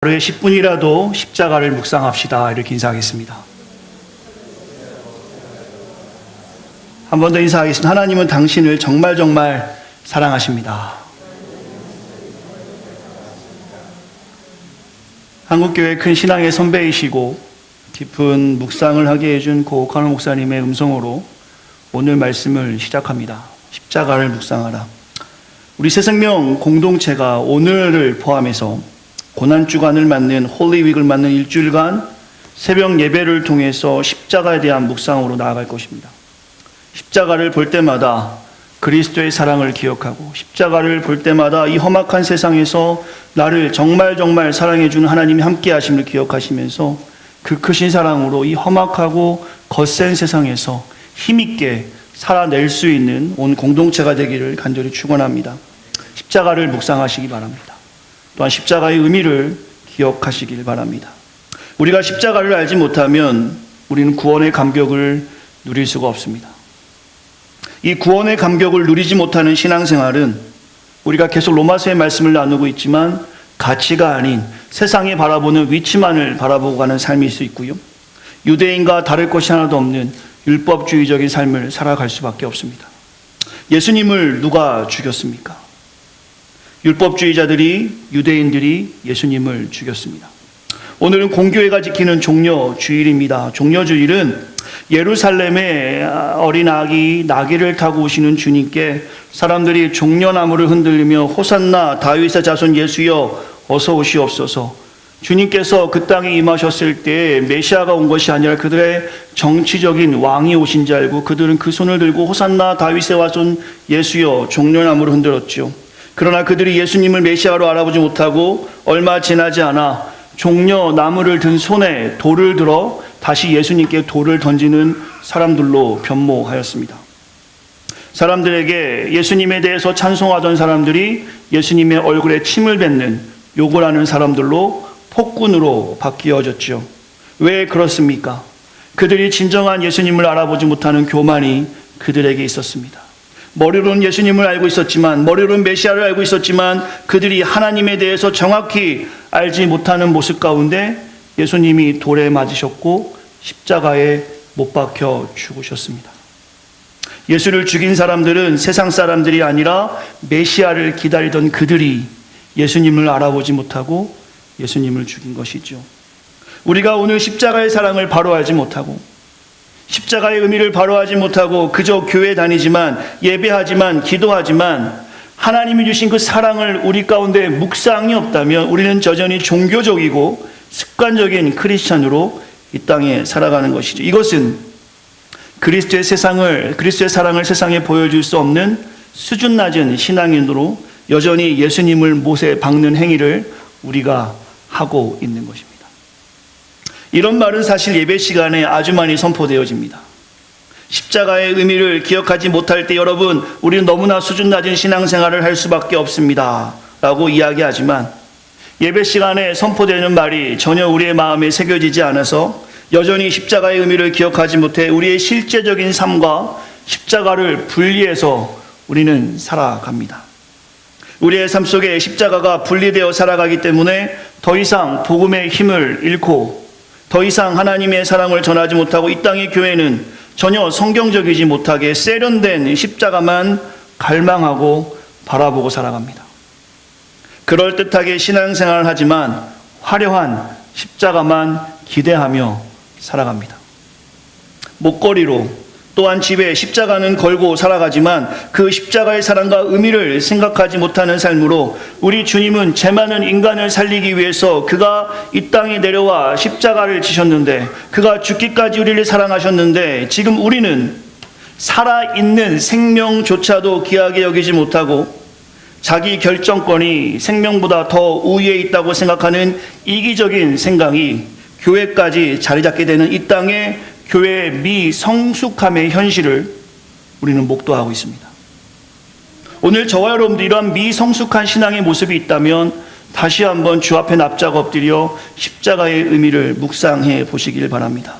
하루에 10분이라도 십자가를 묵상합시다. 이렇게 인사하겠습니다. 한 번 더 인사하겠습니다. 하나님은 당신을 정말 사랑하십니다. 한국교회 큰 신앙의 선배이시고 깊은 묵상을 하게 해준 고옥한호 목사님의 음성으로 오늘 말씀을 시작합니다. 십자가를 묵상하라. 우리 새생명 공동체가 오늘을 포함해서 고난주간을 맞는 홀리윅을 맞는 일주일간 새벽 예배를 통해서 십자가에 대한 묵상으로 나아갈 것입니다. 십자가를 볼 때마다 그리스도의 사랑을 기억하고, 십자가를 볼 때마다 이 험악한 세상에서 나를 정말 사랑해 주는 하나님이 함께 하심을 기억하시면서 그 크신 사랑으로 이 험악하고 거센 세상에서 힘있게 살아낼 수 있는 온 공동체가 되기를 간절히 축원합니다. 십자가를 묵상하시기 바랍니다. 또한 십자가의 의미를 기억하시길 바랍니다. 우리가 십자가를 알지 못하면 우리는 구원의 감격을 누릴 수가 없습니다. 이 구원의 감격을 누리지 못하는 신앙생활은 우리가 계속 로마서의 말씀을 나누고 있지만 가치가 아닌 세상에 바라보는 위치만을 바라보고 가는 삶일 수 있고요, 유대인과 다를 것이 하나도 없는 율법주의적인 삶을 살아갈 수밖에 없습니다. 예수님을 누가 죽였습니까? 율법주의자들이, 유대인들이 예수님을 죽였습니다. 오늘은 공교회가 지키는 종려주일입니다. 종려주일은 예루살렘에 어린 아기 나귀를 타고 오시는 주님께 사람들이 종려나무를 흔들리며 호산나 다윗의 자손 예수여 어서 오시옵소서, 주님께서 그 땅에 임하셨을 때 메시아가 온 것이 아니라 그들의 정치적인 왕이 오신 줄 알고 그들은 그 손을 들고 호산나 다윗의 자손 예수여 종려나무를 흔들었죠. 그러나 그들이 예수님을 메시아로 알아보지 못하고 얼마 지나지 않아 종려나무를 든 손에 돌을 들어 다시 예수님께 돌을 던지는 사람들로 변모하였습니다. 사람들에게 예수님에 대해서 찬송하던 사람들이 예수님의 얼굴에 침을 뱉는 욕을 하는 사람들로 폭군으로 바뀌어졌죠. 왜 그렇습니까? 그들이 진정한 예수님을 알아보지 못하는 교만이 그들에게 있었습니다. 머리로는 예수님을 알고 있었지만, 머리로는 메시아를 알고 있었지만 그들이 하나님에 대해서 정확히 알지 못하는 모습 가운데 예수님이 돌에 맞으셨고 십자가에 못 박혀 죽으셨습니다. 예수를 죽인 사람들은 세상 사람들이 아니라 메시아를 기다리던 그들이 예수님을 알아보지 못하고 예수님을 죽인 것이죠. 우리가 오늘 십자가의 사랑을 바로 알지 못하고 십자가의 의미를 바로 알지 못하고 그저 교회 다니지만, 예배하지만, 기도하지만 하나님이 주신 그 사랑을 우리 가운데 묵상이 없다면 우리는 여전히 종교적이고 습관적인 크리스찬으로 이 땅에 살아가는 것이죠. 이것은 그리스도의 사랑을 세상에 보여줄 수 없는 수준 낮은 신앙인으로 여전히 예수님을 못에 박는 행위를 우리가 하고 있는 것입니다. 이런 말은 사실 예배 시간에 아주 많이 선포되어집니다. 십자가의 의미를 기억하지 못할 때 여러분, 우리는 너무나 수준 낮은 신앙생활을 할 수밖에 없습니다 라고 이야기하지만 예배 시간에 선포되는 말이 전혀 우리의 마음에 새겨지지 않아서 여전히 십자가의 의미를 기억하지 못해 우리의 실제적인 삶과 십자가를 분리해서 우리는 살아갑니다. 우리의 삶 속에 십자가가 분리되어 살아가기 때문에 더 이상 복음의 힘을 잃고 더 이상 하나님의 사랑을 전하지 못하고 이 땅의 교회는 전혀 성경적이지 못하게 세련된 십자가만 갈망하고 바라보고 살아갑니다. 그럴듯하게 신앙생활을 하지만 화려한 십자가만 기대하며 살아갑니다. 목걸이로 또한 집에 십자가는 걸고 살아가지만 그 십자가의 사랑과 의미를 생각하지 못하는 삶으로 우리 주님은 죄 많은 인간을 살리기 위해서 그가 이 땅에 내려와 십자가를 지셨는데, 그가 죽기까지 우리를 사랑하셨는데 지금 우리는 살아있는 생명조차도 귀하게 여기지 못하고 자기 결정권이 생명보다 더 우위에 있다고 생각하는 이기적인 생각이 교회까지 자리 잡게 되는 이 땅의 교회의 미성숙함의 현실을 우리는 목도하고 있습니다. 오늘 저와 여러분도 이러한 미성숙한 신앙의 모습이 있다면 다시 한번 주 앞에 납작 엎드려 십자가의 의미를 묵상해 보시길 바랍니다.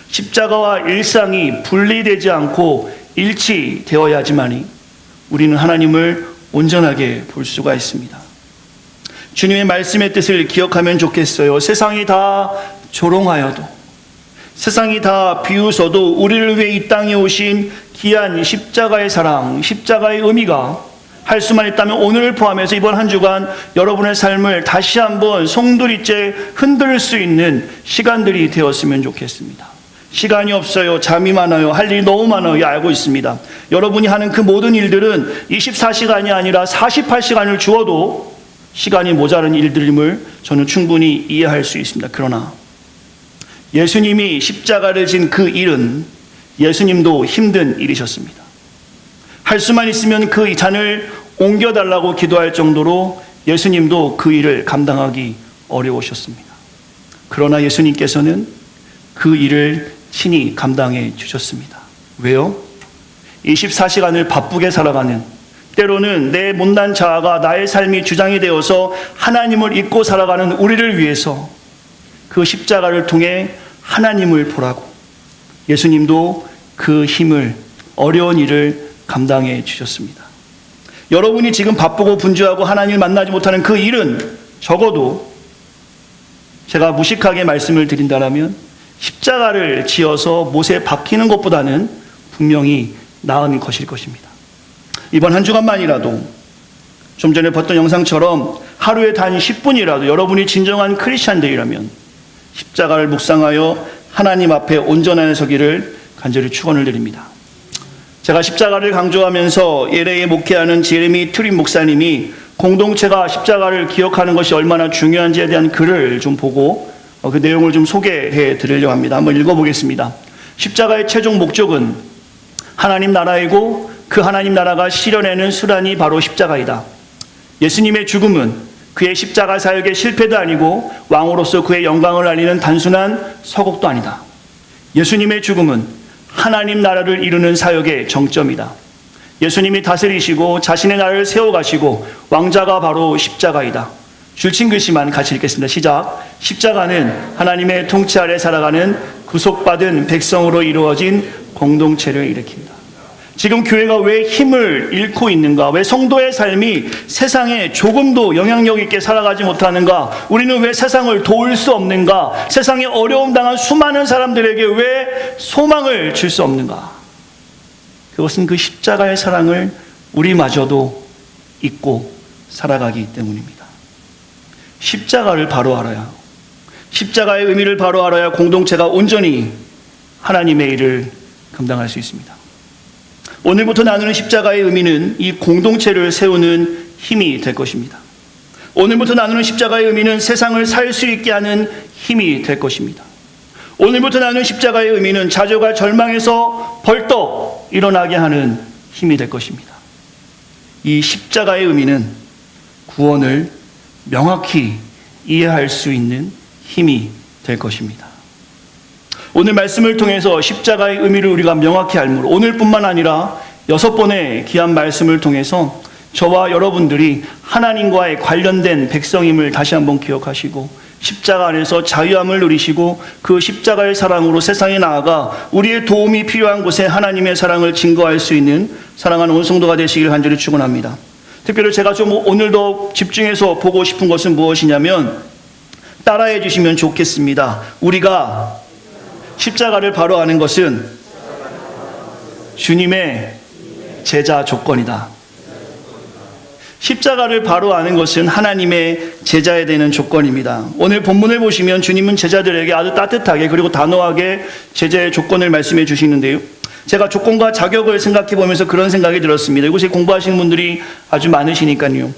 십자가와 일상이 분리되지 않고 일치되어야지만이 우리는 하나님을 온전하게 볼 수가 있습니다. 주님의 말씀의 뜻을 기억하면 좋겠어요. 세상이 다 조롱하여도, 세상이 다 비웃어도 우리를 위해 이 땅에 오신 귀한 십자가의 사랑, 십자가의 의미가 할 수만 있다면 오늘을 포함해서 이번 한 주간 여러분의 삶을 다시 한번 송두리째 흔들 수 있는 시간들이 되었으면 좋겠습니다. 시간이 없어요. 잠이 많아요. 할 일이 너무 많아요. 알고 있습니다. 여러분이 하는 그 모든 일들은 24시간이 아니라 48시간을 주어도 시간이 모자란 일들임을 저는 충분히 이해할 수 있습니다. 그러나 예수님이 십자가를 진 그 일은 예수님도 힘든 일이셨습니다. 할 수만 있으면 그 잔을 옮겨달라고 기도할 정도로 예수님도 그 일을 감당하기 어려우셨습니다. 그러나 예수님께서는 그 일을 친히 감당해 주셨습니다. 왜요? 24시간을 바쁘게 살아가는, 때로는 내 못난 자아가 나의 삶이 주장이 되어서 하나님을 잊고 살아가는 우리를 위해서 그 십자가를 통해 하나님을 보라고 예수님도 그 힘을, 어려운 일을 감당해 주셨습니다. 여러분이 지금 바쁘고 분주하고 하나님을 만나지 못하는 그 일은 적어도 제가 무식하게 말씀을 드린다면 십자가를 지어서 못에 박히는 것보다는 분명히 나은 것일 것입니다. 이번 한 주간만이라도 좀 전에 봤던 영상처럼 하루에 단 10분이라도 여러분이 진정한 크리스찬들이라면 십자가를 묵상하여 하나님 앞에 온전하게 서기를 간절히 축원을 드립니다. 제가 십자가를 강조하면서 LA에 목회하는 제레미 트림 목사님이 공동체가 십자가를 기억하는 것이 얼마나 중요한지에 대한 글을 좀 보고 그 내용을 좀 소개해 드리려고 합니다. 한번 읽어보겠습니다. 십자가의 최종 목적은 하나님 나라이고 그 하나님 나라가 실현하는 수단이 바로 십자가이다. 예수님의 죽음은 그의 십자가 사역의 실패도 아니고 왕으로서 그의 영광을 알리는 단순한 서곡도 아니다. 예수님의 죽음은 하나님 나라를 이루는 사역의 정점이다. 예수님이 다스리시고 자신의 나라를 세워가시고 왕자가 바로 십자가이다. 줄친 글씨만 같이 읽겠습니다. 시작. 십자가는 하나님의 통치 아래 살아가는 구속받은 백성으로 이루어진 공동체를 일으킨다. 지금 교회가 왜 힘을 잃고 있는가? 왜 성도의 삶이 세상에 조금도 영향력 있게 살아가지 못하는가? 우리는 왜 세상을 도울 수 없는가? 세상에 어려움 당한 수많은 사람들에게 왜 소망을 줄 수 없는가? 그것은 그 십자가의 사랑을 우리마저도 잊고 살아가기 때문입니다. 십자가를 바로 알아야, 십자가의 의미를 바로 알아야 공동체가 온전히 하나님의 일을 감당할 수 있습니다. 오늘부터 나누는 십자가의 의미는 이 공동체를 세우는 힘이 될 것입니다. 오늘부터 나누는 십자가의 의미는 세상을 살 수 있게 하는 힘이 될 것입니다. 오늘부터 나누는 십자가의 의미는 자조가 절망에서 벌떡 일어나게 하는 힘이 될 것입니다. 이 십자가의 의미는 구원을 명확히 이해할 수 있는 힘이 될 것입니다. 오늘 말씀을 통해서 십자가의 의미를 우리가 명확히 알므로 오늘뿐만 아니라 6번의 귀한 말씀을 통해서 저와 여러분들이 하나님과의 관련된 백성임을 다시 한번 기억하시고 십자가 안에서 자유함을 누리시고 그 십자가의 사랑으로 세상에 나아가 우리의 도움이 필요한 곳에 하나님의 사랑을 증거할 수 있는 사랑하는 온 성도가 되시길 간절히 축원합니다. 특별히 제가 좀 오늘도 집중해서 보고 싶은 것은 무엇이냐면 따라해 주시면 좋겠습니다. 우리가 십자가를 바로 아는 것은 주님의 제자 조건이다. 십자가를 바로 아는 것은 하나님의 제자에 되는 조건입니다. 오늘 본문을 보시면 주님은 제자들에게 아주 따뜻하게 그리고 단호하게 제자의 조건을 말씀해 주시는데요. 제가 조건과 자격을 생각해 보면서 그런 생각이 들었습니다. 이곳에 공부하시는 분들이 아주 많으시니까요.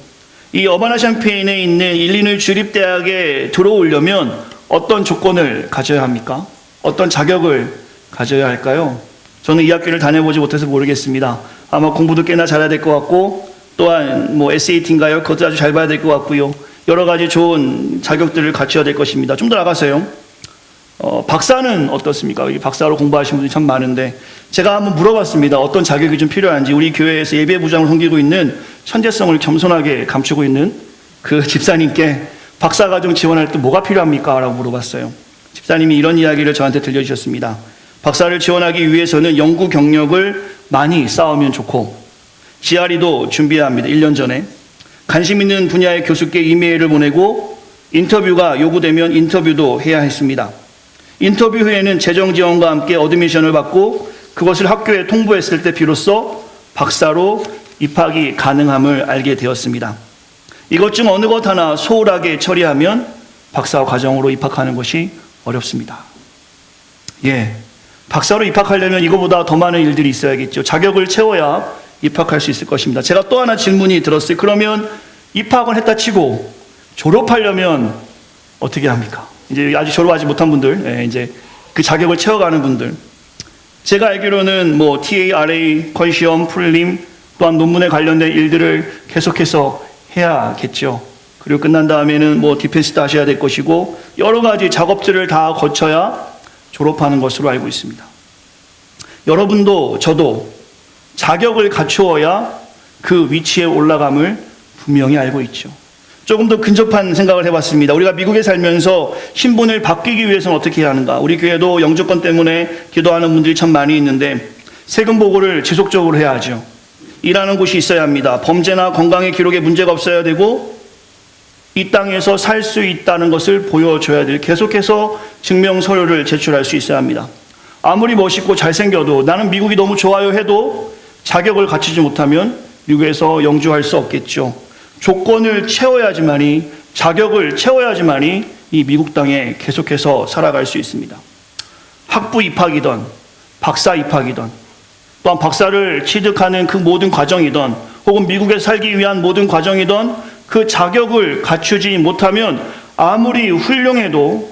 이 어바나샴페인에 있는 일리노이 주립대학에 들어오려면 어떤 조건을 가져야 합니까? 어떤 자격을 가져야 할까요? 저는 이 학교를 다녀보지 못해서 모르겠습니다. 아마 공부도 꽤나 잘해야 될 것 같고 또한 SAT인가요? 그것도 아주 잘 봐야 될 것 같고요. 여러 가지 좋은 자격들을 갖춰야 될 것입니다. 좀 더 나가서요. 박사는 어떻습니까? 박사로 공부하시는 분들이 참 많은데 제가 한번 물어봤습니다. 어떤 자격이 좀 필요한지. 우리 교회에서 예배부장을 섬기고 있는 천재성을 겸손하게 감추고 있는 그 집사님께 박사과정 지원할 때 뭐가 필요합니까? 라고 물어봤어요. 집사님이 이런 이야기를 저한테 들려주셨습니다. 박사를 지원하기 위해서는 연구 경력을 많이 쌓으면 좋고 GRE도 준비해야 합니다. 1년 전에. 관심 있는 분야의 교수께 이메일을 보내고 인터뷰가 요구되면 인터뷰도 해야 했습니다. 인터뷰 후에는 재정 지원과 함께 어드미션을 받고 그것을 학교에 통보했을 때 비로소 박사로 입학이 가능함을 알게 되었습니다. 이것 중 어느 것 하나 소홀하게 처리하면 박사 과정으로 입학하는 것이 어렵습니다. 박사로 입학하려면 이거보다 더 많은 일들이 있어야겠죠. 자격을 채워야 입학할 수 있을 것입니다. 제가 또 하나 질문이 들었어요. 그러면 입학은 했다 치고 졸업하려면 어떻게 합니까? 이제 아직 졸업하지 못한 분들, 이제 그 자격을 채워가는 분들. 제가 알기로는 TARA, 컨시엄, 프릴림, 또한 논문에 관련된 일들을 계속해서 해야겠죠. 그리고 끝난 다음에는 디펜스도 하셔야 될 것이고 여러 가지 작업들을 다 거쳐야 졸업하는 것으로 알고 있습니다. 여러분도 저도 자격을 갖추어야 그 위치에 올라감을 분명히 알고 있죠. 조금 더 근접한 생각을 해봤습니다. 우리가 미국에 살면서 신분을 바뀌기 위해서는 어떻게 해야 하는가? 우리 교회도 영주권 때문에 기도하는 분들이 참 많이 있는데 세금 보고를 지속적으로 해야 하죠. 일하는 곳이 있어야 합니다. 범죄나 건강의 기록에 문제가 없어야 되고 이 땅에서 살 수 있다는 것을 보여줘야 돼요. 계속해서 증명 서류를 제출할 수 있어야 합니다. 아무리 멋있고 잘생겨도 나는 미국이 너무 좋아요 해도 자격을 갖추지 못하면 미국에서 영주할 수 없겠죠. 조건을 채워야지만이, 자격을 채워야지만이 이 미국 땅에 계속해서 살아갈 수 있습니다. 학부 입학이든 박사 입학이든 또한 박사를 취득하는 그 모든 과정이든 혹은 미국에 살기 위한 모든 과정이든 그 자격을 갖추지 못하면 아무리 훌륭해도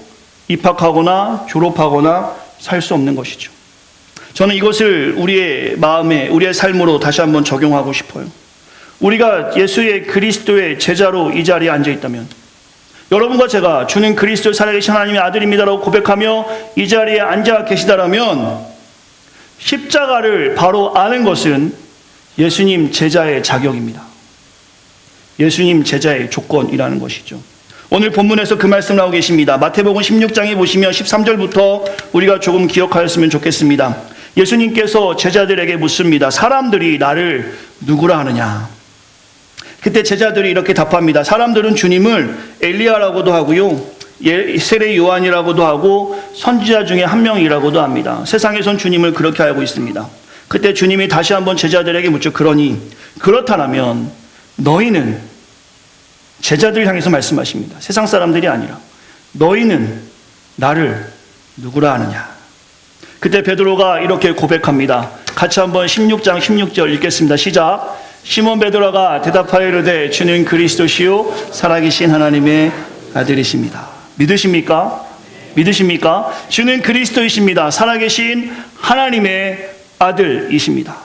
입학하거나 졸업하거나 살 수 없는 것이죠. 저는 이것을 우리의 마음에, 우리의 삶으로 다시 한번 적용하고 싶어요. 우리가 예수의 그리스도의 제자로 이 자리에 앉아 있다면, 여러분과 제가 주는 그리스도 살아계신 하나님의 아들입니다라고 고백하며 이 자리에 앉아 계시다라면 십자가를 바로 아는 것은 예수님 제자의 자격입니다. 예수님 제자의 조건이라는 것이죠. 오늘 본문에서 그 말씀 나오고 계십니다. 마태복음 16장에 보시면 13절부터 우리가 조금 기억하였으면 좋겠습니다. 예수님께서 제자들에게 묻습니다. 사람들이 나를 누구라 하느냐? 그때 제자들이 이렇게 답합니다. 사람들은 주님을 엘리야라고도 하고요, 세례 요한이라고도 하고 선지자 중에 한 명이라고도 합니다. 세상에선 주님을 그렇게 알고 있습니다. 그때 주님이 다시 한번 제자들에게 묻죠. 그러니 그렇다면 너희는, 제자들 향해서 말씀하십니다. 세상 사람들이 아니라 너희는 나를 누구라 하느냐? 그때 베드로가 이렇게 고백합니다. 같이 한번 16장 16절 읽겠습니다. 시작. 시몬 베드로가 대답하여 이르되 주는 그리스도시요 살아계신 하나님의 아들이십니다. 믿으십니까? 믿으십니까? 주는 그리스도이십니다. 살아계신 하나님의 아들이십니다.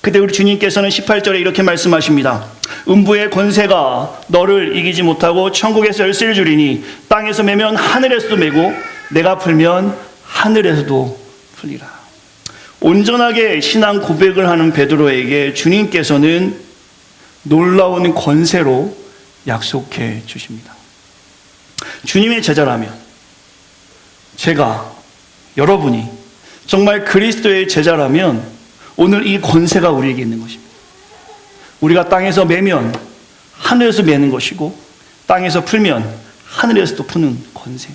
그때 우리 주님께서는 18절에 이렇게 말씀하십니다. 음부의 권세가 너를 이기지 못하고 천국에서 열쇠를 주리니 땅에서 매면 하늘에서도 매고 내가 풀면 하늘에서도 풀리라. 온전하게 신앙 고백을 하는 베드로에게 주님께서는 놀라운 권세로 약속해 주십니다. 주님의 제자라면, 제가, 여러분이 정말 그리스도의 제자라면 오늘 이 권세가 우리에게 있는 것입니다. 우리가 땅에서 매면 하늘에서 매는 것이고 땅에서 풀면 하늘에서도 푸는 권세.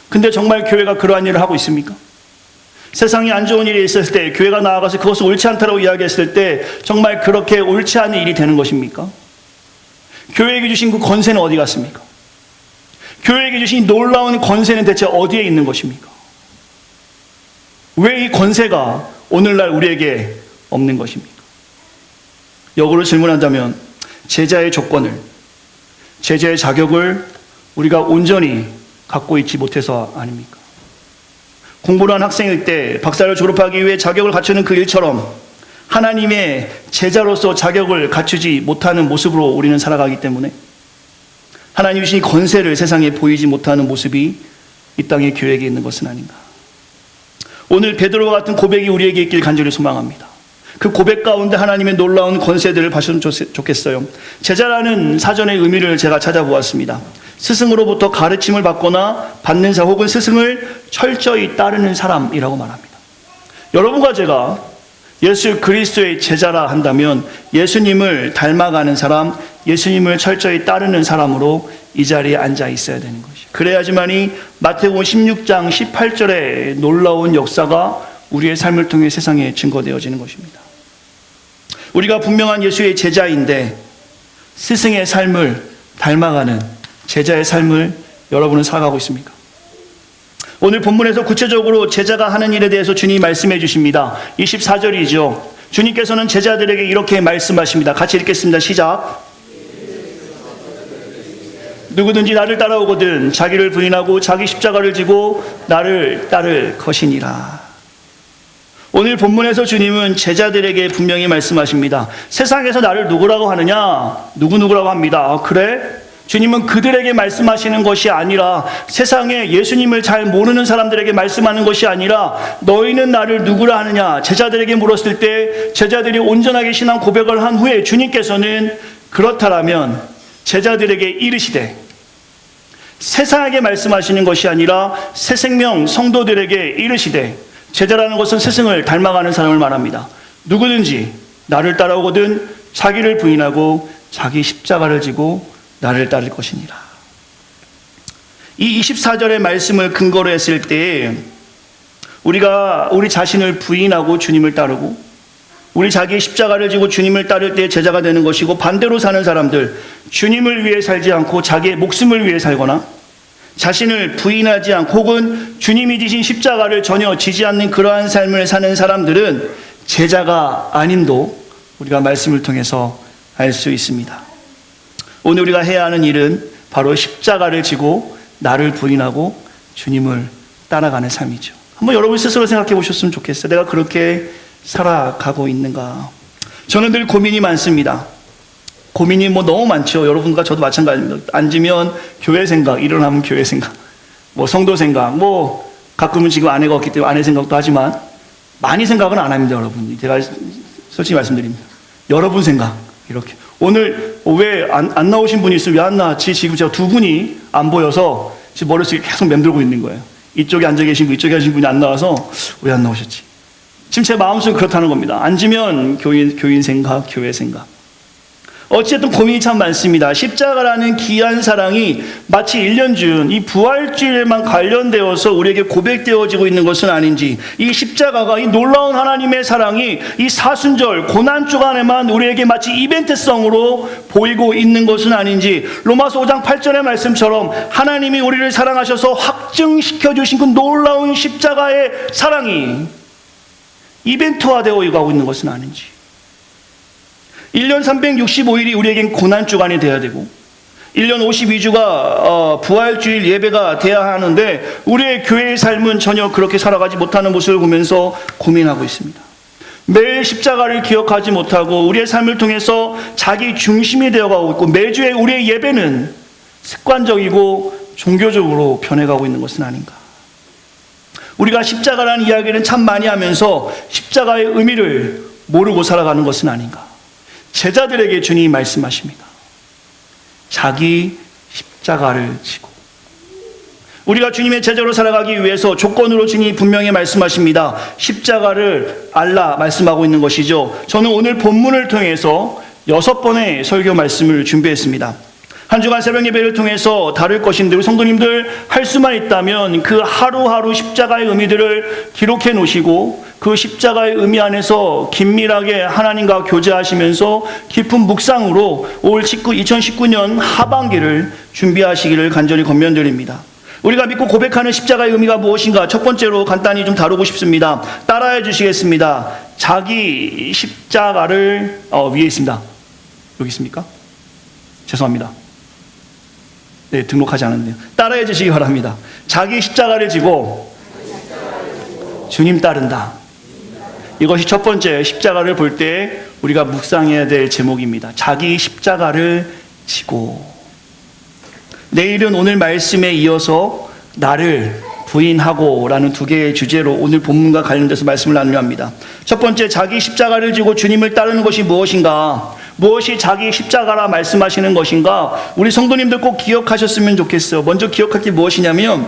근데 정말 교회가 그러한 일을 하고 있습니까? 세상에 안 좋은 일이 있었을 때 교회가 나아가서 그것을 옳지 않다고 이야기했을 때 정말 그렇게 옳지 않은 일이 되는 것입니까? 교회에게 주신 그 권세는 어디 갔습니까? 교회에게 주신 놀라운 권세는 대체 어디에 있는 것입니까? 왜 이 권세가 오늘날 우리에게 없는 것입니까? 역으로 질문한다면 제자의 조건을, 제자의 자격을 우리가 온전히 갖고 있지 못해서 아닙니까? 공부를 한 학생일 때 박사를 졸업하기 위해 자격을 갖추는 그 일처럼 하나님의 제자로서 자격을 갖추지 못하는 모습으로 우리는 살아가기 때문에 하나님이 주신 권세를 세상에 보이지 못하는 모습이 이 땅의 교회에게 있는 것은 아닌가. 오늘 베드로와 같은 고백이 우리에게 있길 간절히 소망합니다. 그 고백 가운데 하나님의 놀라운 권세들을 봤으면 좋겠어요. 제자라는 사전의 의미를 제가 찾아보았습니다. 스승으로부터 가르침을 받거나 받는 자 혹은 스승을 철저히 따르는 사람이라고 말합니다. 여러분과 제가 예수 그리스도의 제자라 한다면 예수님을 닮아가는 사람, 예수님을 철저히 따르는 사람으로 이 자리에 앉아 있어야 되는 것이죠. 그래야지만이 마태복음 16장 18절의 놀라운 역사가 우리의 삶을 통해 세상에 증거되어지는 것입니다. 우리가 분명한 예수의 제자인데 스승의 삶을 닮아가는 제자의 삶을 여러분은 살아가고 있습니까? 오늘 본문에서 구체적으로 제자가 하는 일에 대해서 주님이 말씀해 주십니다. 24절이죠. 주님께서는 제자들에게 이렇게 말씀하십니다. 같이 읽겠습니다. 시작. 누구든지 나를 따라오거든 자기를 부인하고 자기 십자가를 지고 나를 따를 것이니라. 오늘 본문에서 주님은 제자들에게 분명히 말씀하십니다. 세상에서 나를 누구라고 하느냐? 누구라고 합니다. 그래? 주님은 그들에게 말씀하시는 것이 아니라 세상에 예수님을 잘 모르는 사람들에게 말씀하는 것이 아니라 너희는 나를 누구라 하느냐? 제자들에게 물었을 때 제자들이 온전하게 신앙 고백을 한 후에 주님께서는 그렇다라면 제자들에게 이르시되, 세상에게 말씀하시는 것이 아니라 새 생명 성도들에게 이르시되, 제자라는 것은 스승을 닮아가는 사람을 말합니다. 누구든지 나를 따라오거든 자기를 부인하고 자기 십자가를 지고 나를 따를 것이니라. 이 24절의 말씀을 근거로 했을 때 우리가 우리 자신을 부인하고 주님을 따르고 우리 자기의 십자가를 지고 주님을 따를 때 제자가 되는 것이고, 반대로 사는 사람들, 주님을 위해 살지 않고 자기의 목숨을 위해 살거나 자신을 부인하지 않고 혹은 주님이 지신 십자가를 전혀 지지 않는 그러한 삶을 사는 사람들은 제자가 아님도 우리가 말씀을 통해서 알 수 있습니다. 오늘 우리가 해야 하는 일은 바로 십자가를 지고 나를 부인하고 주님을 따라가는 삶이죠. 한번 여러분 스스로 생각해 보셨으면 좋겠어요. 내가 그렇게 살아가고 있는가? 저는 늘 고민이 많습니다. 고민이 너무 많죠. 여러분과 저도 마찬가지입니다. 앉으면 교회 생각, 일어나면 교회 생각, 성도 생각, 가끔은 지금 아내가 없기 때문에 아내 생각도 하지만 많이 생각은 안 합니다, 여러분. 제가 솔직히 말씀드립니다. 여러분 생각, 이렇게. 오늘 왜 안 나오신 분이 있으면 왜 안 나왔지? 지금 제가 두 분이 안 보여서 지금 머릿속에 계속 맴돌고 있는 거예요. 이쪽에 앉아 계신 분, 이쪽에 앉으신 분이 안 나와서 왜 안 나오셨지? 지금 제 마음속은 그렇다는 겁니다. 앉으면 교인 생각, 교회 생각. 어쨌든 고민이 참 많습니다. 십자가라는 귀한 사랑이 마치 1년 중 이 부활주일에만 관련되어서 우리에게 고백되어지고 있는 것은 아닌지, 이 십자가가 이 놀라운 하나님의 사랑이 이 사순절 고난 주간에만 우리에게 마치 이벤트성으로 보이고 있는 것은 아닌지, 로마서 5장 8절의 말씀처럼 하나님이 우리를 사랑하셔서 확증시켜 주신 그 놀라운 십자가의 사랑이 이벤트화되어 가고 있는 것은 아닌지, 1년 365일이 우리에겐 고난주간이 되어야 되고 1년 52주가 부활주일 예배가 돼야 하는데 우리의 교회의 삶은 전혀 그렇게 살아가지 못하는 모습을 보면서 고민하고 있습니다. 매일 십자가를 기억하지 못하고 우리의 삶을 통해서 자기 중심이 되어가고 있고, 매주의 우리의 예배는 습관적이고 종교적으로 변해가고 있는 것은 아닌가. 우리가 십자가라는 이야기는 참 많이 하면서 십자가의 의미를 모르고 살아가는 것은 아닌가. 제자들에게 주님이 말씀하십니다. 자기 십자가를 지고. 우리가 주님의 제자로 살아가기 위해서 조건으로 주님이 분명히 말씀하십니다. 십자가를 알라 말씀하고 있는 것이죠. 저는 오늘 본문을 통해서 6번의 설교 말씀을 준비했습니다. 한 주간 새벽 예배를 통해서 다룰 것인데, 우리 성도님들 할 수만 있다면 그 하루하루 십자가의 의미들을 기록해 놓으시고 그 십자가의 의미 안에서 긴밀하게 하나님과 교제하시면서 깊은 묵상으로 올 2019년 하반기를 준비하시기를 간절히 권면드립니다. 우리가 믿고 고백하는 십자가의 의미가 무엇인가? 첫 번째로 간단히 좀 다루고 싶습니다. 따라해 주시겠습니다. 자기 십자가를 위에 있습니다. 여기 있습니까? 죄송합니다. 네, 등록하지 않았네요. 따라해 주시기 바랍니다. 자기 십자가를 지고 주님 따른다. 이것이 첫 번째 십자가를 볼 때 우리가 묵상해야 될 제목입니다. 자기 십자가를 지고. 내일은 오늘 말씀에 이어서 나를 부인하고 라는 두 개의 주제로 오늘 본문과 관련돼서 말씀을 나누려 합니다. 첫 번째, 자기 십자가를 지고 주님을 따르는 것이 무엇인가? 무엇이 자기 십자가라 말씀하시는 것인가? 우리 성도님들 꼭 기억하셨으면 좋겠어요. 먼저 기억할 게 무엇이냐면,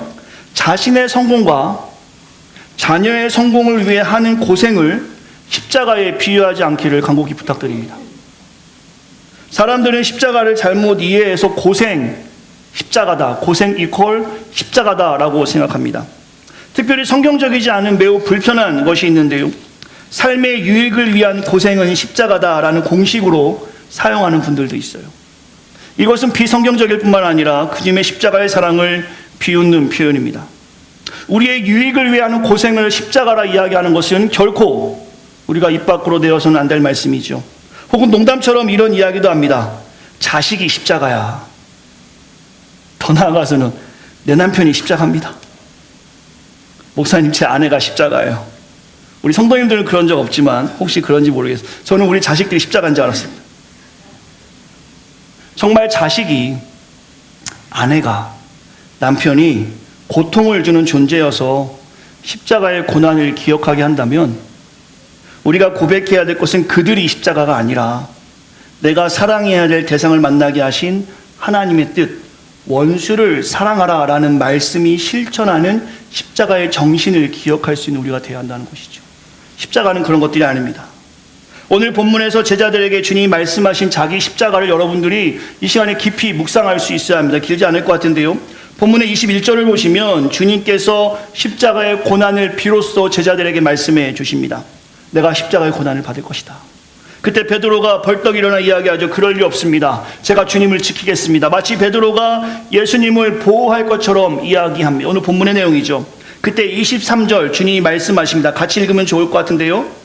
자신의 성공과 자녀의 성공을 위해 하는 고생을 십자가에 비유하지 않기를 간곡히 부탁드립니다. 사람들은 십자가를 잘못 이해해서 십자가다, 고생 이퀄 십자가다라고 생각합니다. 특별히 성경적이지 않은 매우 불편한 것이 있는데요. 삶의 유익을 위한 고생은 십자가다라는 공식으로 사용하는 분들도 있어요. 이것은 비성경적일 뿐만 아니라 그님의 십자가의 사랑을 비웃는 표현입니다. 우리의 유익을 위한 고생을 십자가라 이야기하는 것은 결코 우리가 입 밖으로 내어서는 안 될 말씀이죠. 혹은 농담처럼 이런 이야기도 합니다. 자식이 십자가야. 더 나아가서는 내 남편이 십자가입니다. 목사님, 제 아내가 십자가예요. 우리 성도님들은 그런 적 없지만 혹시 그런지 모르겠어요. 저는 우리 자식들이 십자가인 줄 알았습니다. 정말 자식이, 아내가, 남편이 고통을 주는 존재여서 십자가의 고난을 기억하게 한다면 우리가 고백해야 될 것은 그들이 십자가가 아니라 내가 사랑해야 될 대상을 만나게 하신 하나님의 뜻, 원수를 사랑하라 라는 말씀이 실천하는 십자가의 정신을 기억할 수 있는 우리가 되어야 한다는 것이죠. 십자가는 그런 것들이 아닙니다. 오늘 본문에서 제자들에게 주님이 말씀하신 자기 십자가를 여러분들이 이 시간에 깊이 묵상할 수 있어야 합니다. 길지 않을 것 같은데요. 본문의 21절을 보시면 주님께서 십자가의 고난을 비로소 제자들에게 말씀해 주십니다. 내가 십자가의 고난을 받을 것이다. 그때 베드로가 벌떡 일어나 이야기하죠. 그럴 리 없습니다. 제가 주님을 지키겠습니다. 마치 베드로가 예수님을 보호할 것처럼 이야기합니다. 오늘 본문의 내용이죠. 그때 23절 주님이 말씀하십니다. 같이 읽으면 좋을 것 같은데요.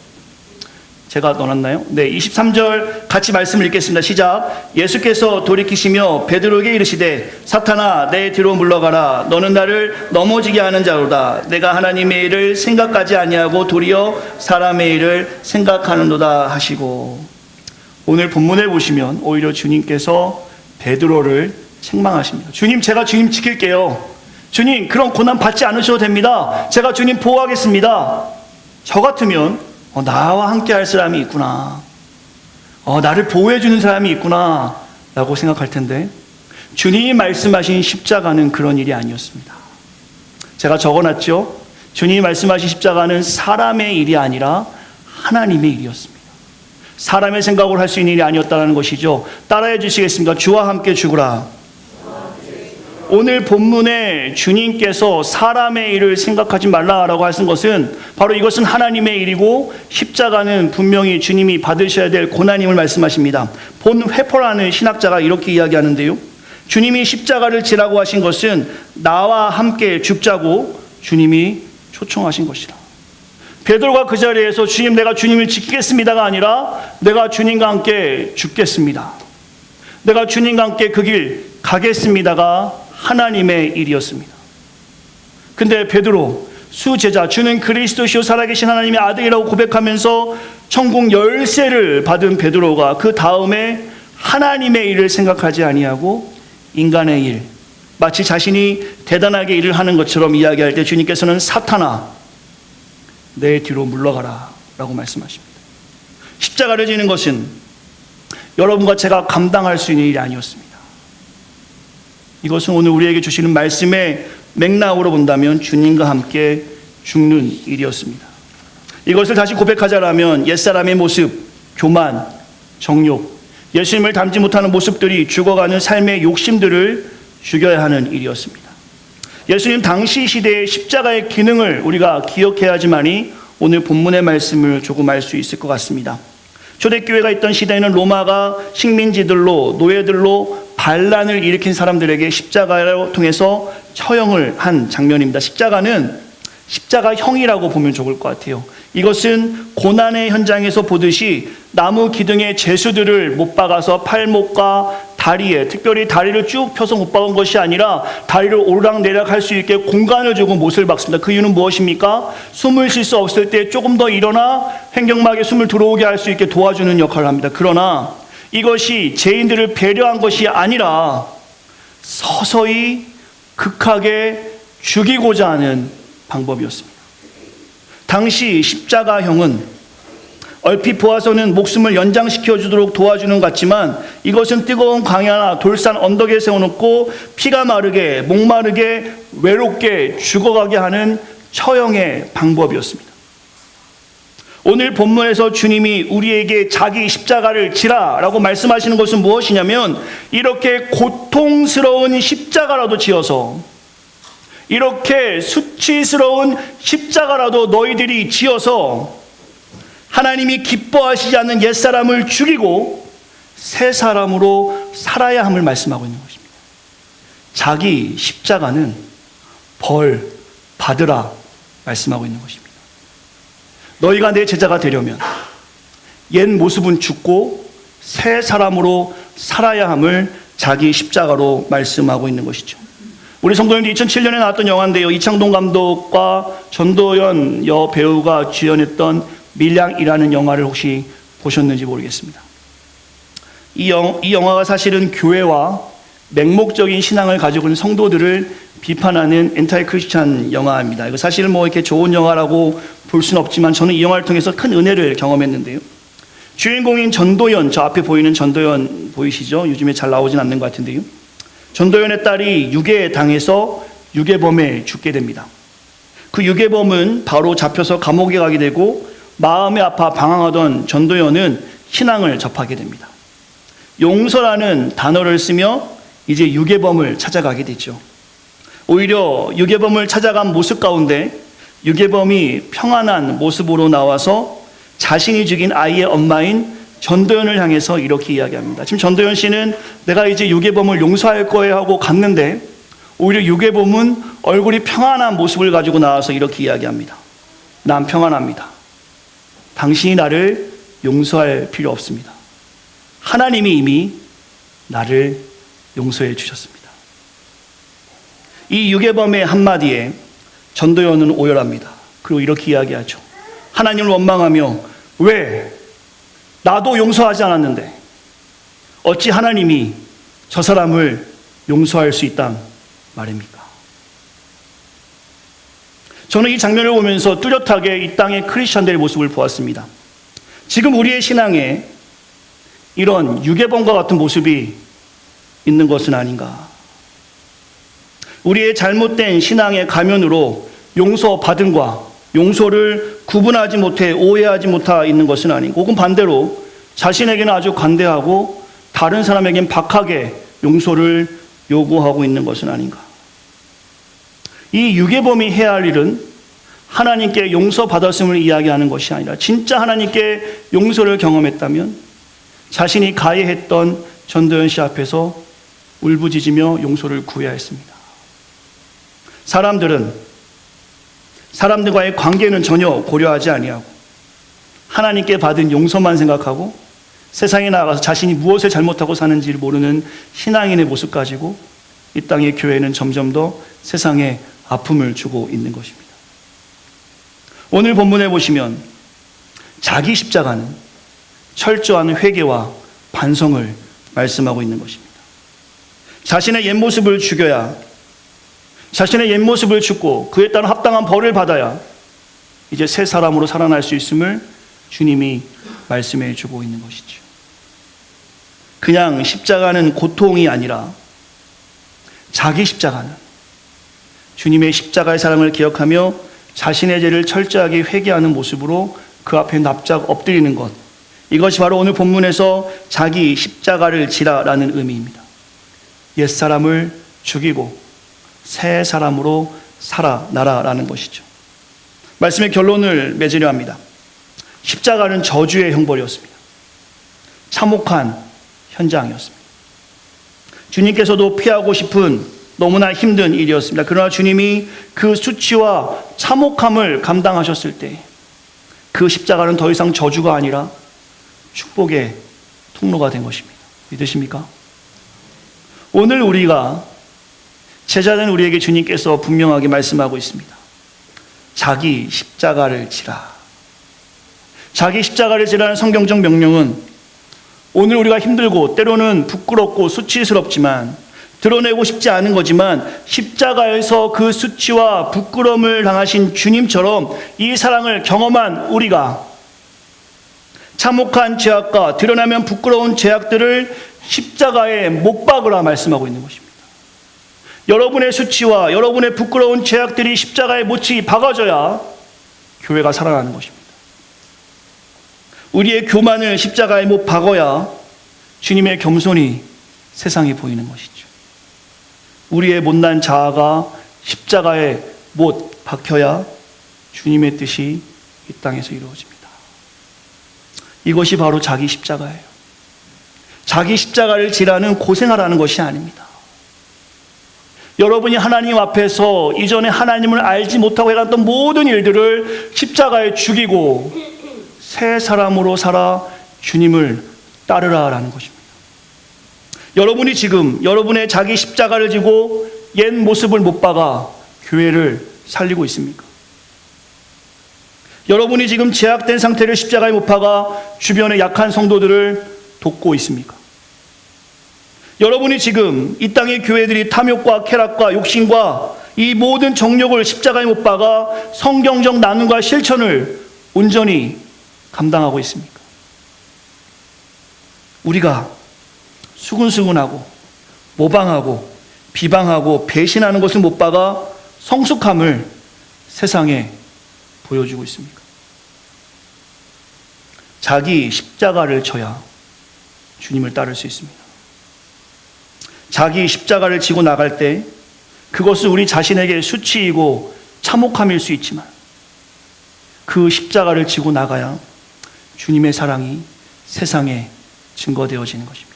제가 넣어놨나요? 네, 23절 같이 말씀을 읽겠습니다. 시작. 예수께서 돌이키시며 베드로에게 이르시되 사탄아 내 뒤로 물러가라. 너는 나를 넘어지게 하는 자로다. 내가 하나님의 일을 생각하지 아니하고 도리어 사람의 일을 생각하는도다 하시고. 오늘 본문에 보시면 오히려 주님께서 베드로를 책망하십니다. 주님, 제가 주님 지킬게요. 주님, 그런 고난 받지 않으셔도 됩니다. 제가 주님 보호하겠습니다. 저 같으면 나와 함께 할 사람이 있구나. 나를 보호해주는 사람이 있구나. 라고 생각할 텐데 주님이 말씀하신 십자가는 그런 일이 아니었습니다. 제가 적어놨죠. 주님이 말씀하신 십자가는 사람의 일이 아니라 하나님의 일이었습니다. 사람의 생각으로 할 수 있는 일이 아니었다는 것이죠. 따라해 주시겠습니까? 주와 함께 죽으라. 오늘 본문에 주님께서 사람의 일을 생각하지 말라라고 하신 것은 바로 이것은 하나님의 일이고 십자가는 분명히 주님이 받으셔야 될 고난임을 말씀하십니다. 본 회포라는 신학자가 이렇게 이야기하는데요. 주님이 십자가를 지라고 하신 것은 나와 함께 죽자고 주님이 초청하신 것이다. 베드로가 그 자리에서 주님, 내가 주님을 지키겠습니다가 아니라 내가 주님과 함께 죽겠습니다. 내가 주님과 함께 그 길 가겠습니다가 하나님의 일이었습니다. 근데 베드로, 수제자, 주는 그리스도시요 살아계신 하나님의 아들이라고 고백하면서 천국 열쇠를 받은 베드로가 그 다음에 하나님의 일을 생각하지 아니하고 인간의 일, 마치 자신이 대단하게 일을 하는 것처럼 이야기할 때 주님께서는 사탄아 내 뒤로 물러가라 라고 말씀하십니다. 십자가를 지는 것은 여러분과 제가 감당할 수 있는 일이 아니었습니다. 이것은 오늘 우리에게 주시는 말씀의 맥락으로 본다면 주님과 함께 죽는 일이었습니다. 이것을 다시 고백하자라면 옛사람의 모습, 교만, 정욕, 예수님을 닮지 못하는 모습들이 죽어가는 삶의 욕심들을 죽여야 하는 일이었습니다. 예수님 당시 시대의 십자가의 기능을 우리가 기억해야지만이 오늘 본문의 말씀을 조금 알 수 있을 것 같습니다. 초대교회가 있던 시대에는 로마가 식민지들로, 노예들로 반란을 일으킨 사람들에게 십자가를 통해서 처형을 한 장면입니다. 십자가는 십자가형이라고 보면 좋을 것 같아요. 이것은 고난의 현장에서 보듯이 나무 기둥에 제수들을 못 박아서 팔목과 다리에, 특별히 다리를 쭉 펴서 못 박은 것이 아니라 다리를 오르락내리락 할 수 있게 공간을 주고 못을 박습니다. 그 이유는 무엇입니까? 숨을 쉴 수 없을 때 조금 더 일어나 횡격막에 숨을 들어오게 할 수 있게 도와주는 역할을 합니다. 그러나 이것이 죄인들을 배려한 것이 아니라 서서히 극하게 죽이고자 하는 방법이었습니다. 당시 십자가형은 얼핏 보아서는 목숨을 연장시켜 주도록 도와주는 것 같지만 이것은 뜨거운 광야나 돌산 언덕에 세워놓고 피가 마르게, 목마르게, 외롭게 죽어가게 하는 처형의 방법이었습니다. 오늘 본문에서 주님이 우리에게 자기 십자가를 지라라고 말씀하시는 것은 무엇이냐면, 이렇게 고통스러운 십자가라도 지어서, 이렇게 수치스러운 십자가라도 너희들이 지어서 하나님이 기뻐하시지 않는 옛사람을 죽이고 새 사람으로 살아야 함을 말씀하고 있는 것입니다. 자기 십자가는 벌 받으라 말씀하고 있는 것입니다. 너희가 내 제자가 되려면 옛 모습은 죽고 새 사람으로 살아야 함을 자기 십자가로 말씀하고 있는 것이죠. 우리 성도님들 2007년에 나왔던 영화인데요, 이창동 감독과 전도연 여배우가 주연했던 밀양이라는 영화를 혹시 보셨는지 모르겠습니다. 이 영화가 사실은 교회와 맹목적인 신앙을 가지고 있는 성도들을 비판하는 엔타이 크리스찬 영화입니다. 이거 사실 이렇게 좋은 영화라고 볼 수는 없지만 저는 이 영화를 통해서 큰 은혜를 경험했는데요. 주인공인 전도연, 저 앞에 보이는 전도연 보이시죠? 요즘에 잘 나오진 않는 것 같은데요. 전도연의 딸이 유괴당해서 유괴범에 죽게 됩니다. 그 유괴범은 바로 잡혀서 감옥에 가게 되고 마음이 아파 방황하던 전도연은 신앙을 접하게 됩니다. 용서라는 단어를 쓰며 이제 유괴범을 찾아가게 되죠. 오히려 유괴범을 찾아간 모습 가운데 유괴범이 평안한 모습으로 나와서 자신이 죽인 아이의 엄마인 전도연을 향해서 이렇게 이야기합니다. 지금 전도연 씨는 내가 이제 유괴범을 용서할 거예요 하고 갔는데 오히려 유괴범은 얼굴이 평안한 모습을 가지고 나와서 이렇게 이야기합니다. 난 평안합니다. 당신이 나를 용서할 필요 없습니다. 하나님이 이미 나를 용서해 주셨습니다. 이 유괴범의 한마디에 전도연은 오열합니다. 그리고 이렇게 이야기하죠. 하나님을 원망하며 왜 나도 용서하지 않았는데 어찌 하나님이 저 사람을 용서할 수 있단 말입니까? 저는 이 장면을 보면서 뚜렷하게 이 땅의 크리스천들의 모습을 보았습니다. 지금 우리의 신앙에 이런 유괴범과 같은 모습이 있는 것은 아닌가. 우리의 잘못된 신앙의 가면으로 용서받음과 용서를 구분하지 못해 오해하지 못하 있는 것은 아닌가. 혹은 반대로 자신에게는 아주 관대하고 다른 사람에겐 박하게 용서를 요구하고 있는 것은 아닌가. 이 유괴범이 해야 할 일은 하나님께 용서받았음을 이야기하는 것이 아니라 진짜 하나님께 용서를 경험했다면 자신이 가해했던 전도연 씨 앞에서 울부짖으며 용서를 구해야 했습니다. 사람들과의 관계는 전혀 고려하지 아니하고 하나님께 받은 용서만 생각하고 세상에 나가서 자신이 무엇을 잘못하고 사는지를 모르는 신앙인의 모습 가지고 이 땅의 교회는 점점 더 세상에 아픔을 주고 있는 것입니다. 오늘 본문에 보시면 자기 십자가는 철저한 회개와 반성을 말씀하고 있는 것입니다. 자신의 옛 모습을 죽여야, 자신의 옛 모습을 죽고 그에 따른 합당한 벌을 받아야 이제 새 사람으로 살아날 수 있음을 주님이 말씀해 주고 있는 것이죠. 그냥 십자가는 고통이 아니라 자기 십자가는 주님의 십자가의 사랑을 기억하며 자신의 죄를 철저하게 회개하는 모습으로 그 앞에 납작 엎드리는 것, 이것이 바로 오늘 본문에서 자기 십자가를 지라라는 의미입니다. 옛사람을 죽이고 새 사람으로 살아나라라는 것이죠. 말씀의 결론을 맺으려 합니다. 십자가는 저주의 형벌이었습니다. 참혹한 현장이었습니다. 주님께서도 피하고 싶은 너무나 힘든 일이었습니다. 그러나 주님이 그 수치와 참혹함을 감당하셨을 때 그 십자가는 더 이상 저주가 아니라 축복의 통로가 된 것입니다. 믿으십니까? 오늘 우리가 제자된 우리에게 주님께서 분명하게 말씀하고 있습니다. 자기 십자가를 지라. 자기 십자가를 지라는 성경적 명령은 오늘 우리가 힘들고 때로는 부끄럽고 수치스럽지만 드러내고 싶지 않은 거지만 십자가에서 그 수치와 부끄러움을 당하신 주님처럼 이 사랑을 경험한 우리가 참혹한 죄악과 드러나면 부끄러운 죄악들을 십자가에 못 박으라 말씀하고 있는 것입니다. 여러분의 수치와 여러분의 부끄러운 죄악들이 십자가에 못이 박아져야 교회가 살아나는 것입니다. 우리의 교만을 십자가에 못 박아야 주님의 겸손이 세상에 보이는 것이죠. 우리의 못난 자아가 십자가에 못 박혀야 주님의 뜻이 이 땅에서 이루어집니다. 이것이 바로 자기 십자가예요. 자기 십자가를 지라는 고생하라는 것이 아닙니다. 여러분이 하나님 앞에서 이전에 하나님을 알지 못하고 해갔던 모든 일들을 십자가에 죽이고 새 사람으로 살아 주님을 따르라라는 것입니다. 여러분이 지금 여러분의 자기 십자가를 지고 옛 모습을 못 박아 교회를 살리고 있습니까? 여러분이 지금 제약된 상태를 십자가에 못 박아 주변의 약한 성도들을 돕고 있습니까? 여러분이 지금 이 땅의 교회들이 탐욕과 쾌락과 욕심과 이 모든 정욕을 십자가에 못 박아 성경적 나눔과 실천을 온전히 감당하고 있습니까? 우리가 수근수근하고 모방하고 비방하고 배신하는 것을 못 박아 성숙함을 세상에 보여주고 있습니까? 자기 십자가를 져야 주님을 따를 수 있습니다. 자기 십자가를 지고 나갈 때 그것은 우리 자신에게 수치이고 참혹함일 수 있지만 그 십자가를 지고 나가야 주님의 사랑이 세상에 증거되어지는 것입니다.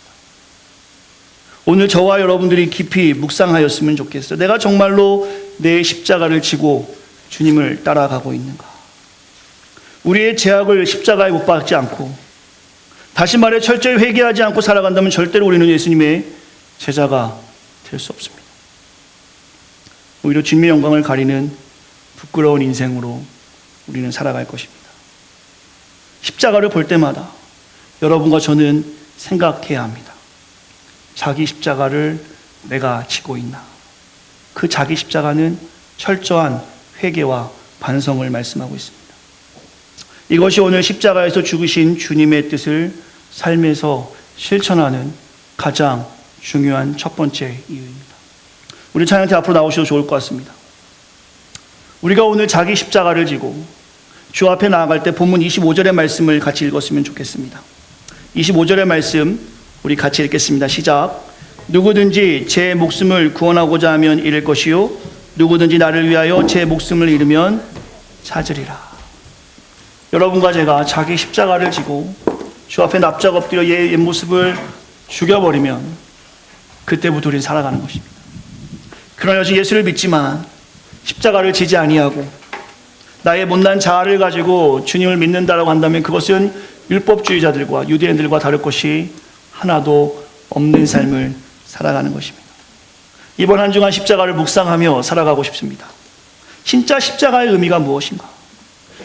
오늘 저와 여러분들이 깊이 묵상하였으면 좋겠어요. 내가 정말로 내 십자가를 지고 주님을 따라가고 있는가? 우리의 죄악을 십자가에 못 박지 않고 다시 말해 철저히 회개하지 않고 살아간다면 절대로 우리는 예수님의 제자가 될 수 없습니다. 오히려 주님의 영광을 가리는 부끄러운 인생으로 우리는 살아갈 것입니다. 십자가를 볼 때마다 여러분과 저는 생각해야 합니다. 자기 십자가를 내가 지고 있나? 그 자기 십자가는 철저한 회개와 반성을 말씀하고 있습니다. 이것이 오늘 십자가에서 죽으신 주님의 뜻을 삶에서 실천하는 가장 중요한 첫 번째 이유입니다. 우리 찬양팀 앞으로 나오셔도 좋을 것 같습니다. 우리가 오늘 자기 십자가를 지고 주 앞에 나아갈 때 본문 25절의 말씀을 같이 읽었으면 좋겠습니다. 25절의 말씀 우리 같이 읽겠습니다. 시작. 누구든지 제 목숨을 구원하고자 하면 잃을 것이요 누구든지 나를 위하여 제 목숨을 잃으면 찾으리라. 여러분과 제가 자기 십자가를 지고 주 앞에 납작 엎드려 옛 모습을 죽여버리면 그때부터 우리는 살아가는 것입니다. 그러나 여전히 예수를 믿지만 십자가를 지지 아니하고 나의 못난 자아를 가지고 주님을 믿는다라고 한다면 그것은 율법주의자들과 유대인들과 다를 것이 하나도 없는 삶을 살아가는 것입니다. 이번 한 주간 십자가를 묵상하며 살아가고 싶습니다. 진짜 십자가의 의미가 무엇인가?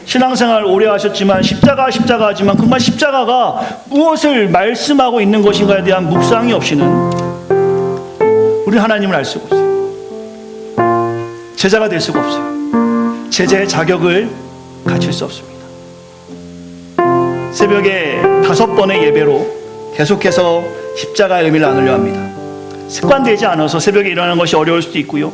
신앙생활 오래 하셨지만 십자가 하지만 정말 십자가가 무엇을 말씀하고 있는 것인가에 대한 묵상이 없이는 우리 하나님을 알 수가 없어요. 제자가 될 수가 없어요. 제자의 자격을 갖출 수 없습니다. 새벽에 5번의 예배로 계속해서 십자가의 의미를 나누려 합니다. 습관되지 않아서 새벽에 일어나는 것이 어려울 수도 있고요.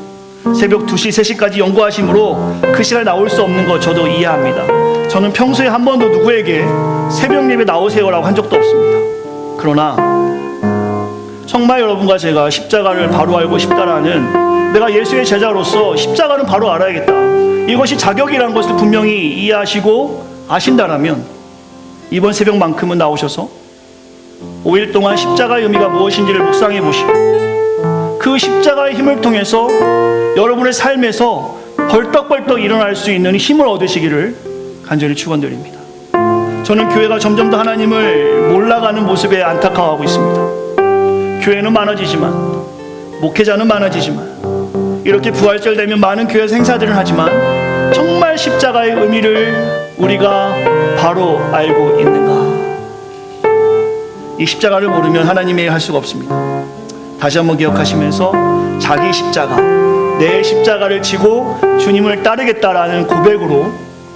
새벽 2시, 3시까지 연구하심으로 그 시간에 나올 수 없는 것 저도 이해합니다. 저는 평소에 한 번도 누구에게 새벽 예배 나오세요라고 한 적도 없습니다. 그러나 정말 여러분과 제가 십자가를 바로 알고 싶다라는, 내가 예수의 제자로서 십자가는 바로 알아야겠다, 이것이 자격이라는 것을 분명히 이해하시고 아신다라면 이번 새벽만큼은 나오셔서 5일 동안 십자가의 의미가 무엇인지를 묵상해 보시고 그 십자가의 힘을 통해서 여러분의 삶에서 벌떡벌떡 일어날 수 있는 힘을 얻으시기를 간절히 축원드립니다. 저는 교회가 점점 더 하나님을 몰라가는 모습에 안타까워하고 있습니다. 교회는 많아지지만, 목회자는 많아지지만, 이렇게 부활절 되면 많은 교회에서 행사들을 하지만 정말 십자가의 의미를 우리가 바로 알고 있는가? 이 십자가를 모르면 하나님의 일 할 수가 없습니다. 다시 한번 기억하시면서 자기 십자가, 내 십자가를 지고 주님을 따르겠다라는 고백으로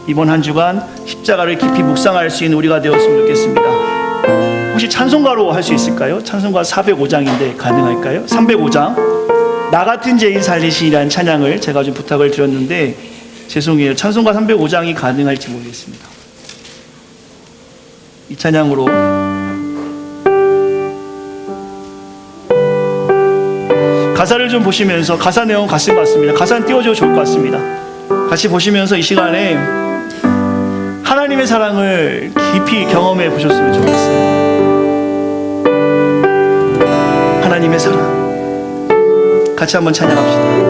이번 한 주간 십자가를 깊이 묵상할 수 있는 우리가 되었으면 좋겠습니다. 혹시 찬송가로 할 수 있을까요? 찬송가 405장인데 가능할까요? 305장 나 같은 죄인 살리시라는 찬양을 제가 좀 부탁을 드렸는데 죄송해요. 찬송가 305장이 가능할지 모르겠습니다. 이 찬양으로 가사를 좀 보시면서, 가사 내용 같은 것 같습니다. 가사는 띄워줘도 좋을 것 같습니다. 같이 보시면서 이 시간에 하나님의 사랑을 깊이 경험해 보셨으면 좋겠어요. 하나님의 사랑 같이 한번 찬양합시다.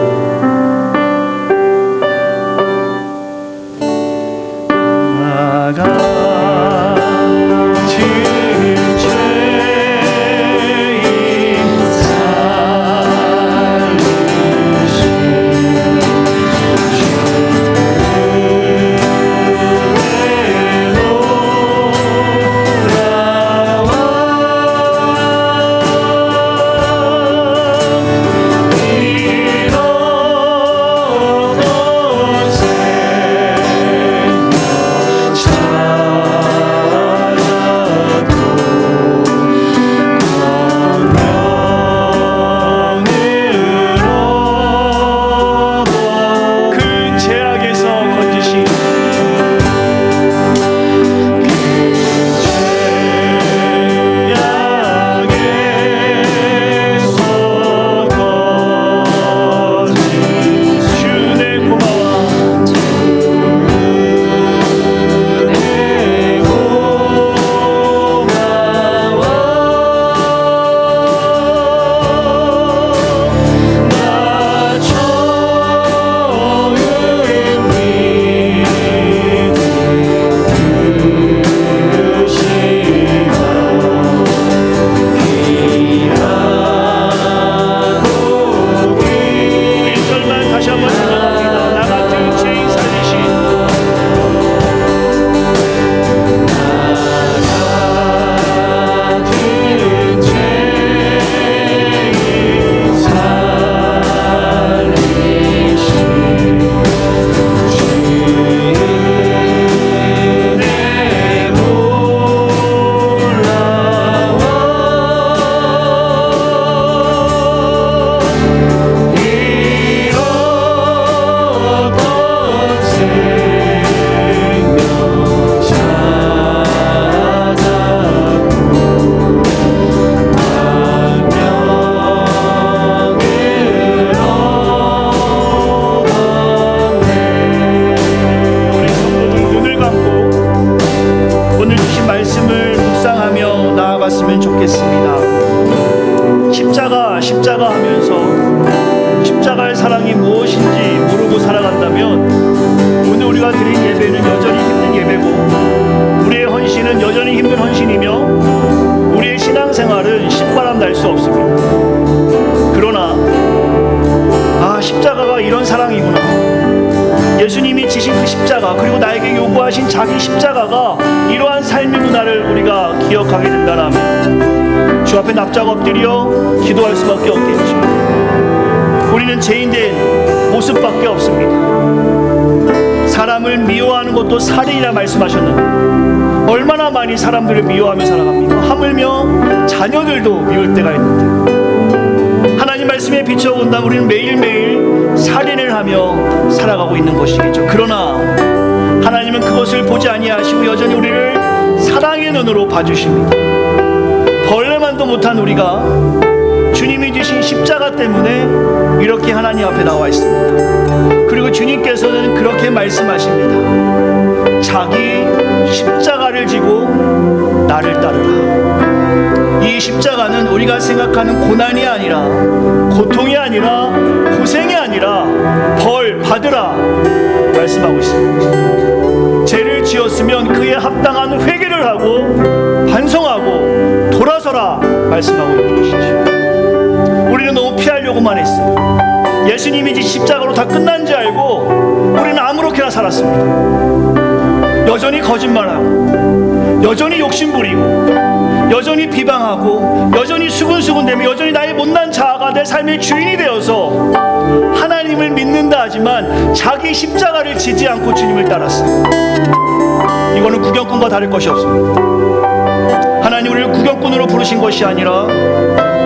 십자가 하면서 십자가의 사랑이 무엇인지 모르고 살아간다면 오늘 우리가 드린 예배는 여전히 힘든 예배고, 우리의 헌신은 여전히 힘든 헌신이며, 우리의 신앙생활은 신바람 날 수 없습니다. 그러나 십자가가 이런 사랑이구나, 예수님이 지신 그 십자가, 그리고 나에게 요구하신 자기 십자가가 이러한 삶의 문화를 우리가 기억하게 된다면 주 앞에 납작 엎드려 기도할 수밖에 없겠죠. 우리는 죄인된 모습밖에 없습니다. 사람을 미워하는 것도 살인이라 말씀하셨는데 얼마나 많이 사람들을 미워하며 살아갑니까? 하물며 자녀들도 미울 때가 있는데, 하나님 말씀에 비춰본다면 우리는 매일매일 살인을 하며 살아가고 있는 것이겠죠. 그러나 하나님은 그것을 보지 아니하시고 여전히 우리를 사랑의 눈으로 봐주십니다. 벌레만도 못한 우리가 주님이 주신 십자가 때문에 이렇게 하나님 앞에 나와 있습니다. 그리고 주님께서는 그렇게 말씀하십니다. 자기 십자가를 지고 나를 따르라. 이 십자가는 우리가 생각하는 고난이 아니라, 고통이 아니라, 고생이 아니라 벌 받으라 말씀하고 있습니다. 죄를 지었으면 그에 합당한 회개를 하고 반성하고 돌아서라 말씀하고 있는 것이죠. 우리는 너무 피하려고만 했어요. 예수님이 이제 십자가로 다 끝난 줄 알고 우리는 아무렇게나 살았습니다. 여전히 거짓말하고, 여전히 욕심부리고, 여전히 비방하고, 여전히 수근수근대며, 여전히 나의 못난 자아가 내 삶의 주인이 되어서 하나님을 믿는다 하지만 자기 십자가를 지지 않고 주님을 따랐어요. 이거는 구경꾼과 다를 것이 없습니다. 하나님 우리를 구경꾼으로 부르신 것이 아니라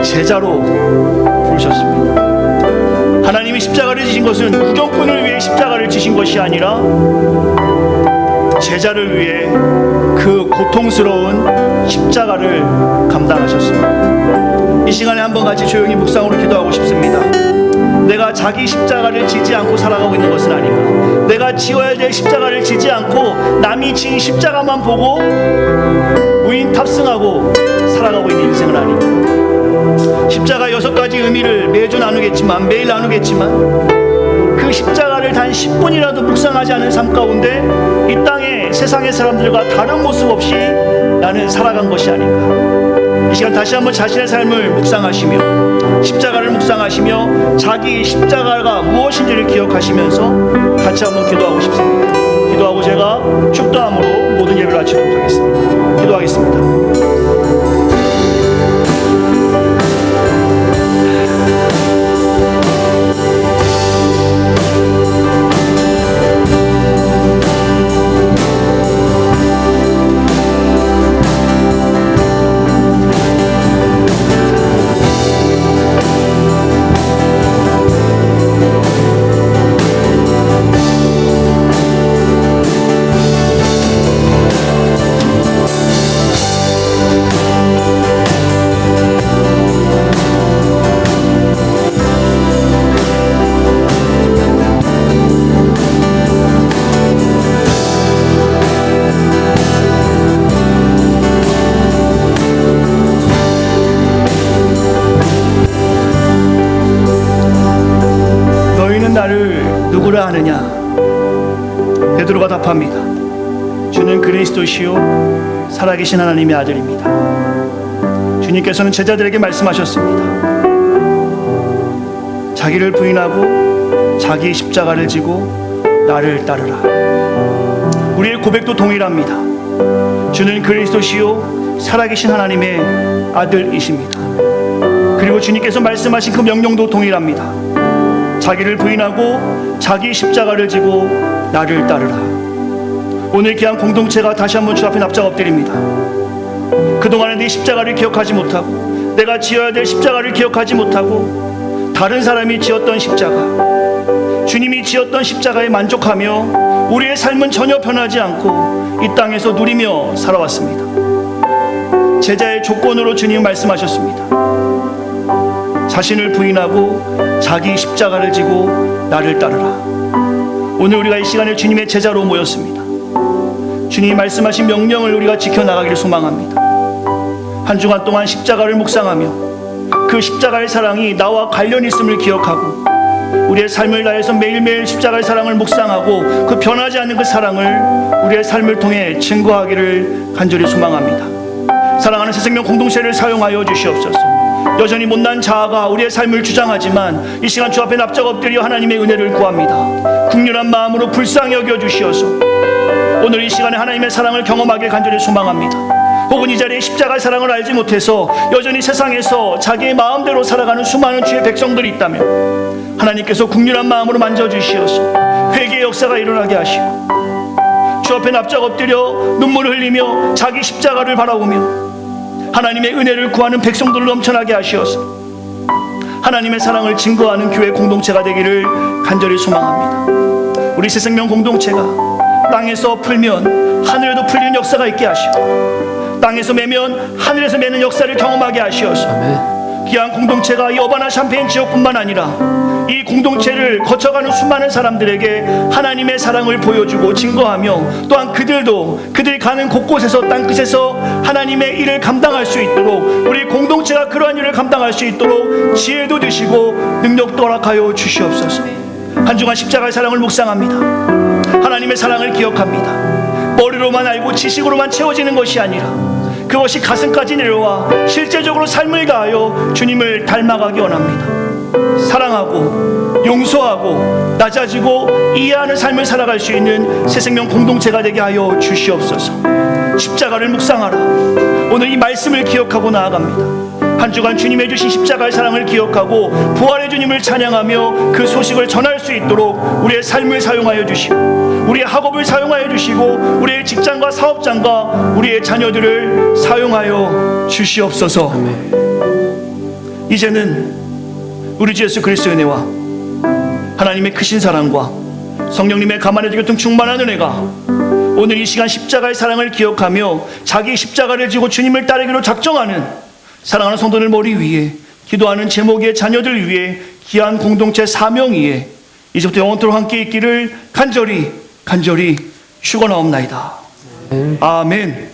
제자로 부르셨습니다. 하나님이 십자가를 지신 것은 구경꾼을 위해 십자가를 지신 것이 아니라 제자를 위해 그 고통스러운 십자가를 감당하셨습니다. 이 시간에 한번 같이 조용히 묵상으로 기도하고 싶습니다. 내가 자기 십자가를 지지 않고 살아가고 있는 것은 아닌가? 내가 지어야 될 십자가를 지지 않고 남이 지은 십자가만 보고 무인 탑승하고 살아가고 있는 인생은 아닌가? 십자가 6가지 의미를 매주 나누겠지만, 매일 나누겠지만, 그 십자가를 단 10분이라도 묵상하지 않은 삶 가운데 이 땅에 세상의 사람들과 다른 모습 없이 나는 살아간 것이 아닌가. 이 시간 다시 한번 자신의 삶을 묵상하시며, 십자가를 묵상하시며, 자기 십자가가 무엇인지를 기억하시면서 같이 한번 기도하고 싶습니다. 기도하고 제가 축도함으로 모든 예배를 마치도록 하겠습니다. 기도하겠습니다. 나를 누구라 하느냐? 베드로가 답합니다. 주는 그리스도시요 살아계신 하나님의 아들입니다. 주님께서는 제자들에게 말씀하셨습니다. 자기를 부인하고 자기 십자가를 지고 나를 따르라. 우리의 고백도 동일합니다. 주는 그리스도시요 살아계신 하나님의 아들이십니다. 그리고 주님께서 말씀하신 그 명령도 동일합니다. 자기를 부인하고 자기 십자가를 지고 나를 따르라. 오늘 귀한 공동체가 다시 한번 주 앞에 납작 엎드립니다. 그동안에 네 십자가를 기억하지 못하고, 내가 지어야 될 십자가를 기억하지 못하고, 다른 사람이 지었던 십자가, 주님이 지었던 십자가에 만족하며 우리의 삶은 전혀 변하지 않고 이 땅에서 누리며 살아왔습니다. 제자의 조건으로 주님 말씀하셨습니다. 자신을 부인하고 자기 십자가를 지고 나를 따르라. 오늘 우리가 이 시간에 주님의 제자로 모였습니다. 주님이 말씀하신 명령을 우리가 지켜나가기를 소망합니다. 한 주간 동안 십자가를 묵상하며 그 십자가의 사랑이 나와 관련 있음을 기억하고, 우리의 삶을 다해서 매일매일 십자가의 사랑을 묵상하고 그 변하지 않는 그 사랑을 우리의 삶을 통해 증거하기를 간절히 소망합니다. 사랑하는 새생명 공동체를 사용하여 주시옵소서. 여전히 못난 자아가 우리의 삶을 주장하지만 이 시간 주 앞에 납작 엎드려 하나님의 은혜를 구합니다. 국률한 마음으로 불쌍히 여겨 주시어서 오늘 이 시간에 하나님의 사랑을 경험하길 간절히 소망합니다. 혹은 이 자리에 십자가의 사랑을 알지 못해서 여전히 세상에서 자기의 마음대로 살아가는 수많은 주의 백성들이 있다면 하나님께서 국률한 마음으로 만져주시어서 회개의 역사가 일어나게 하시고, 주 앞에 납작 엎드려 눈물을 흘리며 자기 십자가를 바라보며 하나님의 은혜를 구하는 백성들을 넘쳐나게 하시어서 하나님의 사랑을 증거하는 교회 공동체가 되기를 간절히 소망합니다. 우리 새생명 공동체가 땅에서 풀면 하늘에도 풀리는 역사가 있게 하시고, 땅에서 매면 하늘에서 매는 역사를 경험하게 하시어서 귀한 공동체가 이 어바나 샴페인 지역뿐만 아니라 이 공동체를 거쳐가는 수많은 사람들에게 하나님의 사랑을 보여주고 증거하며, 또한 그들이 가는 곳곳에서 땅끝에서 하나님의 일을 감당할 수 있도록, 우리 공동체가 그러한 일을 감당할 수 있도록 지혜도 주시고 능력도 허락하여 주시옵소서. 한 주간 십자가의 사랑을 묵상합니다. 하나님의 사랑을 기억합니다. 머리로만 알고 지식으로만 채워지는 것이 아니라 그것이 가슴까지 내려와 실제적으로 삶을 다하여 주님을 닮아가기 원합니다. 사랑하고 용서하고 낮아지고 이해하는 삶을 살아갈 수 있는 새생명 공동체가 되게 하여 주시옵소서. 십자가를 묵상하라. 오늘 이 말씀을 기억하고 나아갑니다. 한 주간 주님의 주신 십자가의 사랑을 기억하고 부활의 주님을 찬양하며 그 소식을 전할 수 있도록 우리의 삶을 사용하여 주시고, 우리의 학업을 사용하여 주시고, 우리의 직장과 사업장과 우리의 자녀들을 사용하여 주시옵소서. 이제는 우리 주 예수 그리스도의 은혜와 하나님의 크신 사랑과 성령님의 가만히 교통 충만한 은혜가 오늘 이 시간 십자가의 사랑을 기억하며 자기 십자가를 지고 주님을 따르기로 작정하는 사랑하는 성도들 머리 위에, 기도하는 제목의 자녀들 위에, 귀한 공동체 사명 위에 이제부터 영원토록 함께 있기를 간절히 축원하옵나이다. 아멘.